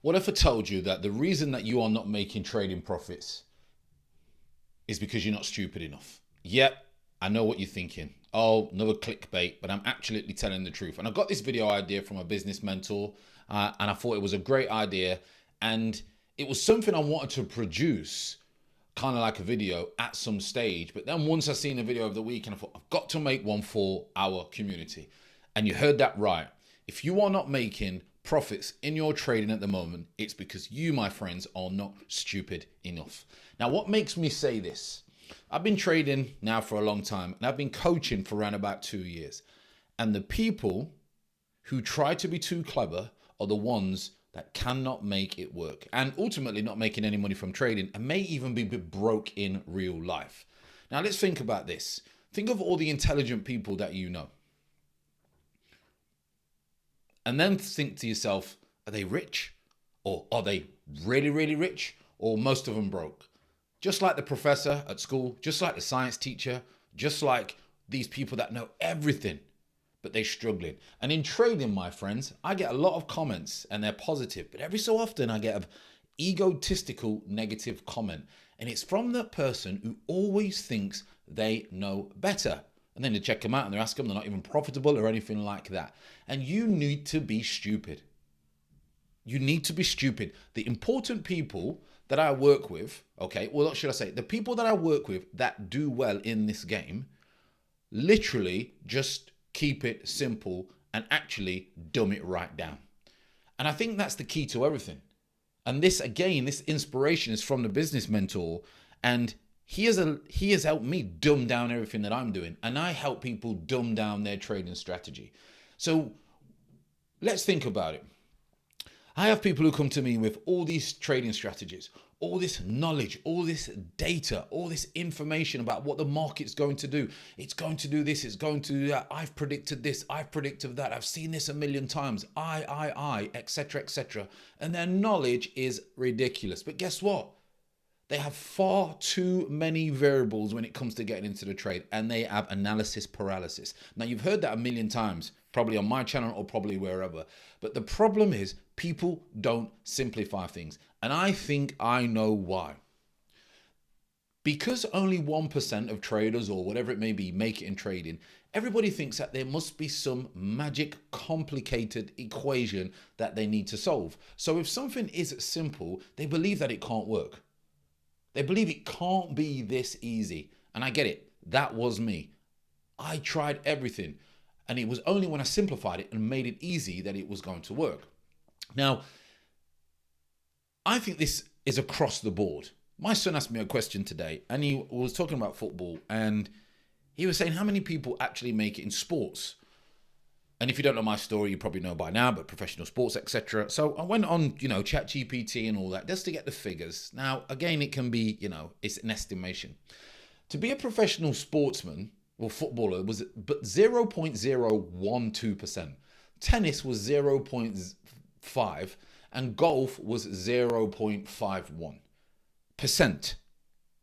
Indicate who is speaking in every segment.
Speaker 1: What if I told you that the reason that you are not making trading profits is because you're not stupid enough? Yep, I know what you're thinking. Oh, another clickbait, but I'm actually telling the truth. And I got this video idea from a business mentor, and I thought it was a great idea. And it was something I wanted to produce, kind of like a video at some stage. But then once I seen a video of the week, and I thought, I've got to make one for our community. And you heard that right. If you are not making profits in your trading at the moment, it's because you, my friends, are not stupid enough. Now, what makes me say this? I've been trading now for a long time, and I've been coaching for around about 2 years. And the people who try to be too clever are the ones that cannot make it work, and ultimately not making any money from trading, and may even be broke in real life. Now, let's think about this. Think of all the intelligent people that you know. And then think to yourself, are they rich? Or are they really, really rich? Or most of them broke? Just like the professor at school, just like the science teacher, just like these people that know everything, but they're struggling. And in trading, my friends, I get a lot of comments and they're positive, but every so often I get an egotistical negative comment. And it's from that person who always thinks they know better. And then they check them out and they ask them, they're not even profitable or anything like that. And you need to be stupid. You need to be stupid. The important people that I work with, okay, well, what should I say? The people that I work with that do well in this game, literally just keep it simple and actually dumb it right down. And I think that's the key to everything. And this, again, this inspiration is from the business mentor, and he has helped me dumb down everything that I'm doing, and I help people dumb down their trading strategy. So let's think about it. I have people who come to me with all these trading strategies, all this knowledge, all this data, all this information about what the market's going to do. It's going to do this, it's going to do that. I've predicted this, I've predicted that. I've seen this a million times. Etc., etc. And their knowledge is ridiculous. But guess what? They have far too many variables when it comes to getting into the trade, and they have analysis paralysis. Now, you've heard that a million times, probably on my channel or probably wherever. But the problem is people don't simplify things. And I think I know why. Because only 1% of traders, or whatever it may be, make it in trading, everybody thinks that there must be some magic, complicated equation that they need to solve. So if something is simple, they believe that it can't work. They believe it can't be this easy. And I get it. That was me. I tried everything. And it was only when I simplified it and made it easy that it was going to work. Now, I think this is across the board. My son asked me a question today, and he was talking about football, and he was saying how many people actually make it in sports. And if you don't know my story, you probably know by now, but professional sports, etc. So I went on, ChatGPT and all that just to get the figures. Now, again, it can be, it's an estimation. To be a professional sportsman or footballer was but 0.012%. Tennis was 0.5, and golf was 0.51%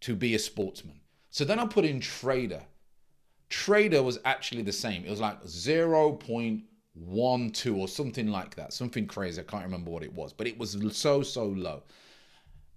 Speaker 1: to be a sportsman. So then I put in trader. Trader was actually the same. It was like 0.12 or something like that. Something crazy. I can't remember what it was, but it was so low.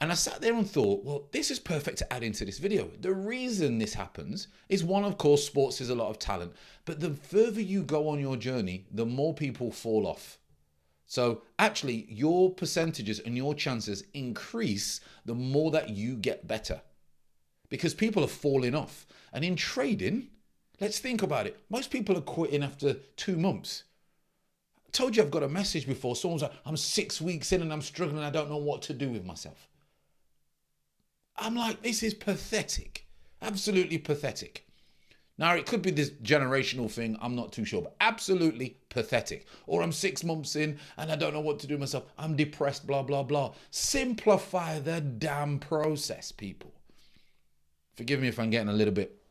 Speaker 1: And I sat there and thought, well, this is perfect to add into this video. The reason this happens is, one, of course, sports is a lot of talent, but the further you go on your journey, the more people fall off. So actually your percentages and your chances increase the more that you get better, because people are falling off. And in trading, let's think about it. Most people are quitting after 2 months. I told you I've got a message before. Someone's like, I'm 6 weeks in and I'm struggling. I don't know what to do with myself. I'm like, this is pathetic. Absolutely pathetic. Now, it could be this generational thing. I'm not too sure, but absolutely pathetic. Or I'm 6 months in and I don't know what to do with myself. I'm depressed, blah, blah, blah. Simplify the damn process, people. Forgive me if I'm getting a little bit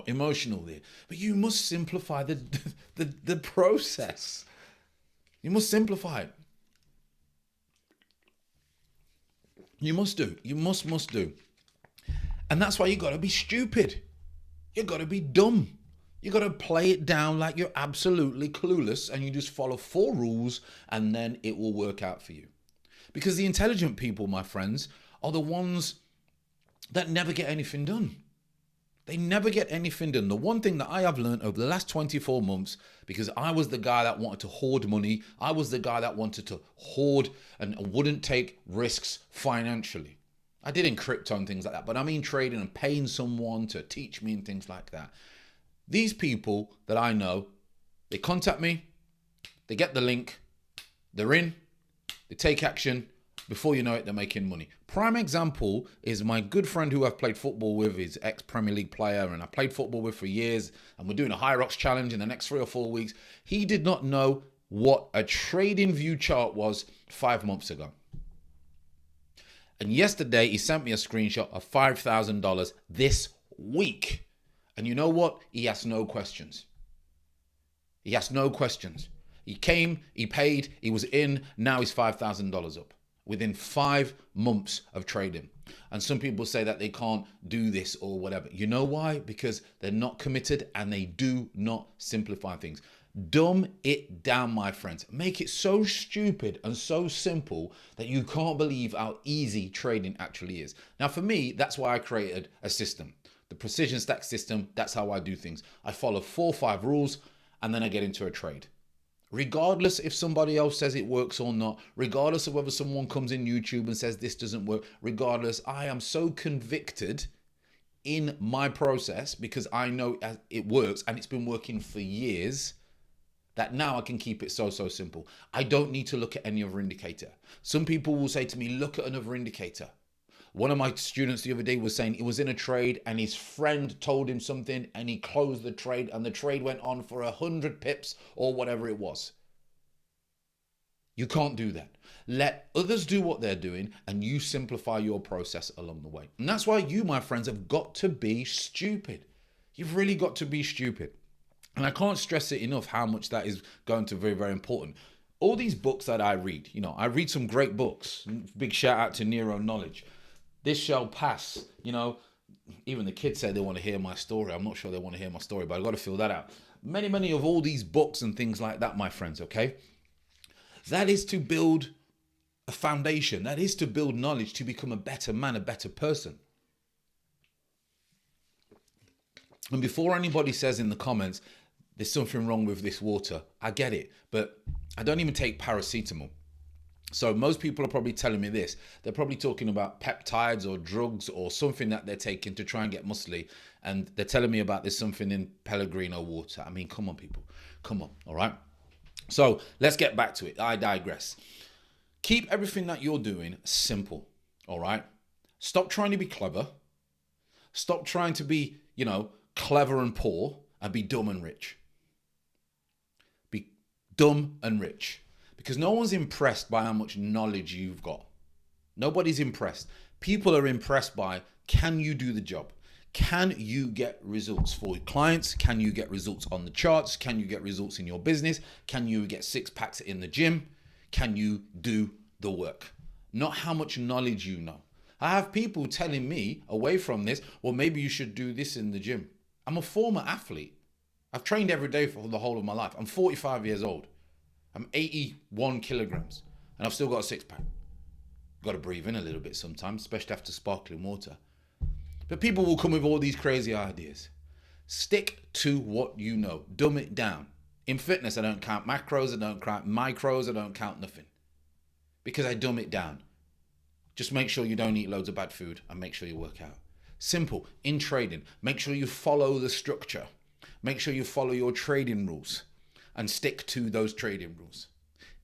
Speaker 1: emotional there, but you must simplify the process. You must simplify it. You must do. You must do. And that's why you got to be stupid. You got to be dumb. You got to play it down like you're absolutely clueless, and you just follow 4 rules, and then it will work out for you. Because the intelligent people, my friends, are the ones that never get anything done. They never get anything done. The one thing that I have learned over the last 24 months, because I was the guy that wanted to hoard money, I was the guy that wanted to hoard and wouldn't take risks financially. I did in crypto and things like that, but I mean trading and paying someone to teach me and things like that. These people that I know, they contact me, they get the link, they're in, they take action. Before you know it, they're making money. Prime example is my good friend who I've played football with, is ex-Premier League player, and I played football with for years, and we're doing a High Rocks challenge in the next 3 or 4 weeks. He did not know what a trading view chart was 5 months ago. And yesterday, he sent me a screenshot of $5,000 this week. And you know what? He asked no questions. He asked no questions. He came, he paid, he was in, now he's $5,000 up within 5 months of trading. And some people say that they can't do this or whatever. You know why? Because they're not committed and they do not simplify things. Dumb it down, my friends. Make it so stupid and so simple that you can't believe how easy trading actually is. Now, for me, that's why I created a system. The precision stack system, that's how I do things. I follow 4 or 5 rules and then I get into a trade. Regardless if somebody else says it works or not, regardless of whether someone comes in YouTube and says this doesn't work, regardless, I am so convicted in my process because I know it works and it's been working for years that now I can keep it so simple. I don't need to look at any other indicator. Some people will say to me, look at another indicator. One of my students the other day was saying he was in a trade and his friend told him something and he closed the trade and the trade went on for 100 pips or whatever it was. You can't do that. Let others do what they're doing and you simplify your process along the way. And that's why you, my friends, have got to be stupid. You've really got to be stupid. And I can't stress it enough how much that is going to be very, very important. All these books that I read, I read some great books. Big shout out to Nero Knowledge. This shall pass. Even the kids say they want to hear my story. I'm not sure they want to hear my story, but I've got to fill that out. Many of all these books and things like that, my friends, okay? That is to build a foundation. That is to build knowledge to become a better man, a better person. And before anybody says in the comments, there's something wrong with this water, I get it, but I don't even take paracetamol. So most people are probably telling me this. They're probably talking about peptides or drugs or something that they're taking to try and get muscly. And they're telling me about there's something in Pellegrino water. I mean, come on, people. Come on, all right? So let's get back to it. I digress. Keep everything that you're doing simple, all right? Stop trying to be clever. Stop trying to be, clever and poor and be dumb and rich. Be dumb and rich. Because no one's impressed by how much knowledge you've got. Nobody's impressed. People are impressed by, can you do the job? Can you get results for clients? Can you get results on the charts? Can you get results in your business? Can you get 6-packs in the gym? Can you do the work? Not how much knowledge you know. I have people telling me away from this, well, maybe you should do this in the gym. I'm a former athlete. I've trained every day for the whole of my life. I'm 45 years old. I'm 81 kilograms and I've still got a 6-pack. Got to breathe in a little bit sometimes, especially after sparkling water. But people will come with all these crazy ideas. Stick to what you know. Dumb it down. In fitness, I don't count macros, I don't count micros, I don't count nothing. Because I dumb it down. Just make sure you don't eat loads of bad food and make sure you work out. Simple. In trading, make sure you follow the structure. Make sure you follow your trading rules and stick to those trading rules.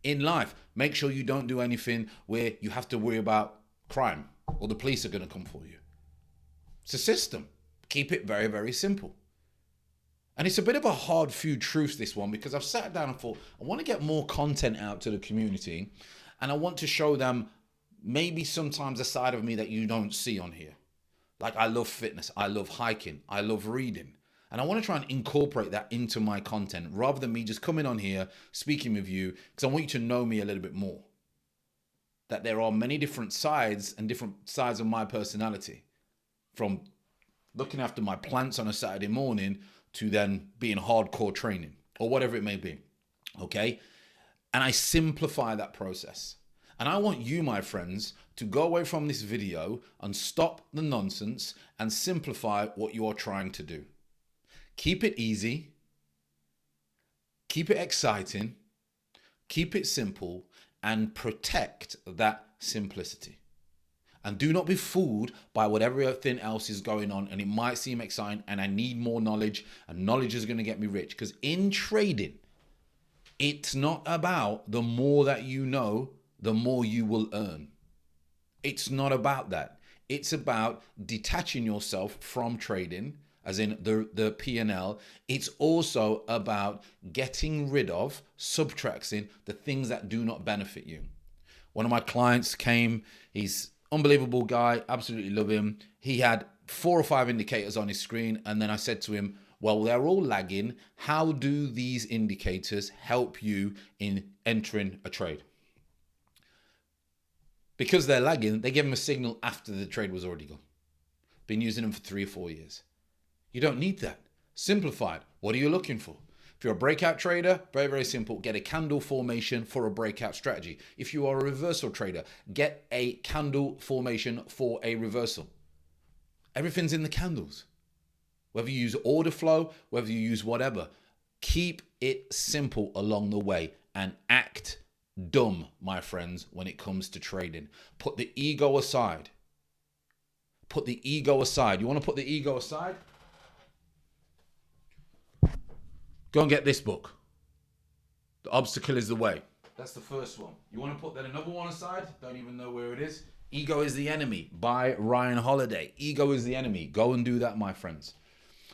Speaker 1: In life, make sure you don't do anything where you have to worry about crime or the police are going to come for you. It's a system. Keep it very, very simple. And it's a bit of a hard few truths, this one, because I've sat down and thought, I want to get more content out to the community and I want to show them maybe sometimes a side of me that you don't see on here. Like I love fitness, I love hiking, I love reading. And I want to try and incorporate that into my content rather than me just coming on here, speaking with you, because I want you to know me a little bit more. That there are many different sides and different sides of my personality. From looking after my plants on a Saturday morning to then being hardcore training or whatever it may be. Okay? And I simplify that process. And I want you, my friends, to go away from this video and stop the nonsense and simplify what you are trying to do. Keep it easy. Keep it exciting. Keep it simple and protect that simplicity. And do not be fooled by whatever everything else is going on. And it might seem exciting and I need more knowledge and knowledge is going to get me rich. Because in trading, it's not about the more that you know, the more you will earn. It's not about that. It's about detaching yourself from trading, as in the P&L. It's also about getting rid of, subtracting the things that do not benefit you. One of my clients came, he's unbelievable guy, absolutely love him. He had 4 or 5 indicators on his screen, and then I said to him, well, they're all lagging. How do these indicators help you in entering a trade? Because they're lagging, they give him a signal after the trade was already gone. Been using them for 3 or 4 years. You don't need that. Simplified. What are you looking for? If you're a breakout trader, very, very simple. Get a candle formation for a breakout strategy. If you are a reversal trader, get a candle formation for a reversal. Everything's in the candles. Whether you use order flow, whether you use whatever, keep it simple along the way and act dumb, my friends, when it comes to trading. Put the ego aside. Put the ego aside. You want to put the ego aside? Go and get this book. The Obstacle is the Way. That's the first one. You want to put then another one aside? Don't even know where it is. Ego is the Enemy by Ryan Holiday. Ego is the Enemy. Go and do that, my friends.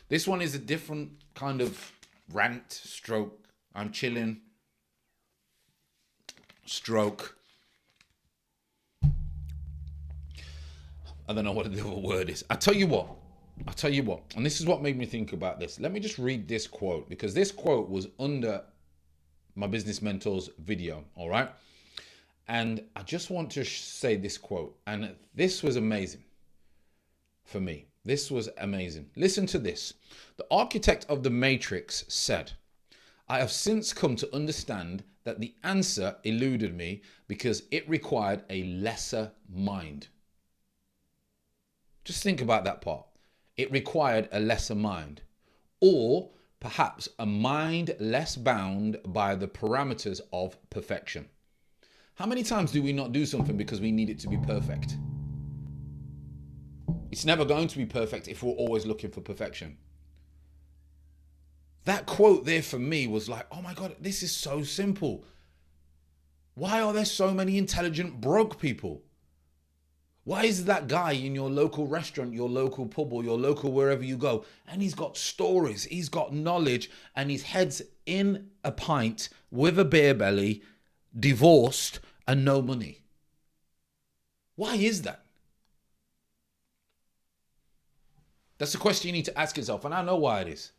Speaker 1: This one is a different kind of rant, stroke. I'm chilling. Stroke. I don't know what the other word is. I tell you what, and this is what made me think about this. Let me just read this quote, because this quote was under my business mentor's video, all right? And I just want to say this quote, and this was amazing for me. This was amazing. Listen to this. The architect of the Matrix said, I have since come to understand that the answer eluded me because it required a lesser mind. Just think about that part. It required a lesser mind, or perhaps a mind less bound by the parameters of perfection. How many times do we not do something because we need it to be perfect? It's never going to be perfect if we're always looking for perfection. That quote there for me was like, oh my God, this is so simple. Why are there so many intelligent broke people? Why is that guy in your local restaurant, your local pub, or your local wherever you go, and he's got stories, he's got knowledge, and his head's in a pint with a beer belly, divorced, and no money? Why is that? That's the question you need to ask yourself, and I know why it is.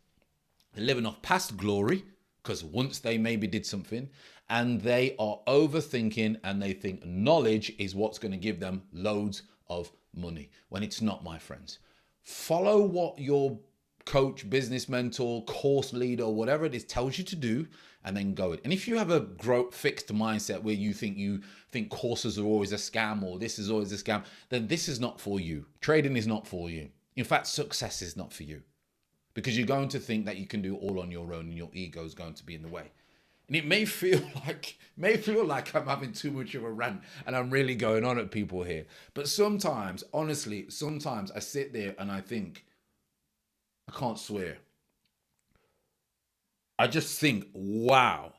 Speaker 1: They're living off past glory, because once they maybe did something, and they are overthinking, and they think knowledge is what's going to give them loads of money, when it's not, my friends. Follow what your coach, business mentor, course leader, whatever it is tells you to do, and then go it. And if you have a fixed mindset where you think courses are always a scam, or this is always a scam, then this is not for you. Trading is not for you. In fact, success is not for you, because you're going to think that you can do it all on your own, and your ego is going to be in the way. And it may feel like I'm having too much of a rant and I'm really going on at people here. But sometimes, honestly, I sit there and I think, I can't swear. I just think, wow,